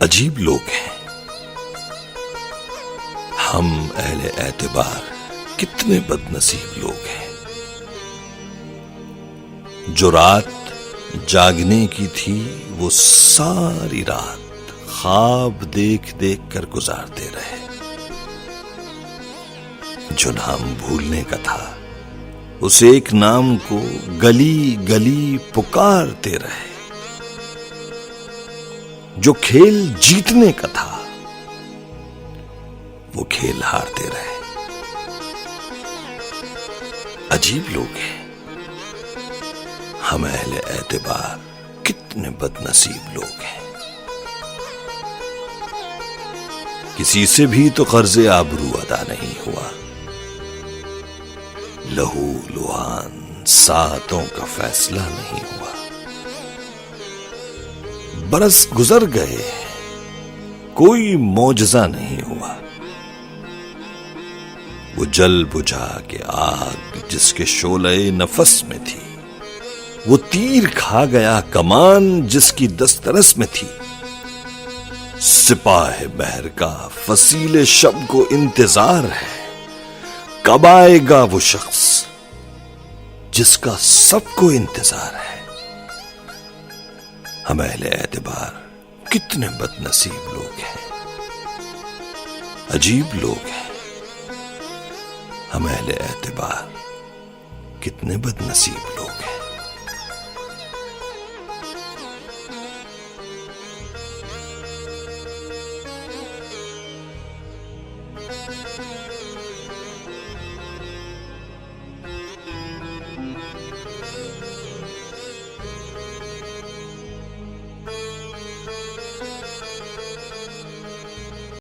अजीब लोग हैं हम अहले एतबार, कितने बदनसीब लोग हैं। जो रात जागने की थी वो सारी रात ख्वाब देख देख कर गुजारते रहे। जो नाम भूलने का था उस एक नाम को गली गली पुकारते रहे। जो खेल जीतने का था वो खेल हारते रहे। अजीब लोग हैं हम अहले एतबार, कितने बदनसीब लोग हैं। किसी से भी तो कर्ज़े आबरू अदा नहीं हुआ। लहू लुहान सातों का फैसला नहीं हुआ। बरस गुजर गए, कोई मौजज़ा नहीं हुआ। वो जल बुझा के आग जिसके शोले नफस में थी, वो तीर खा गया कमान जिसकी दस्तरस में थी। सिपाह बहर का फसीले शब को इंतजार है, कब आएगा वो शख्स जिसका सबको इंतजार है। हम अहले एतबार, कितने बदनसीब लोग हैं। अजीब लोग हैं हम अहले एतबार, कितने बदनसीब लोग।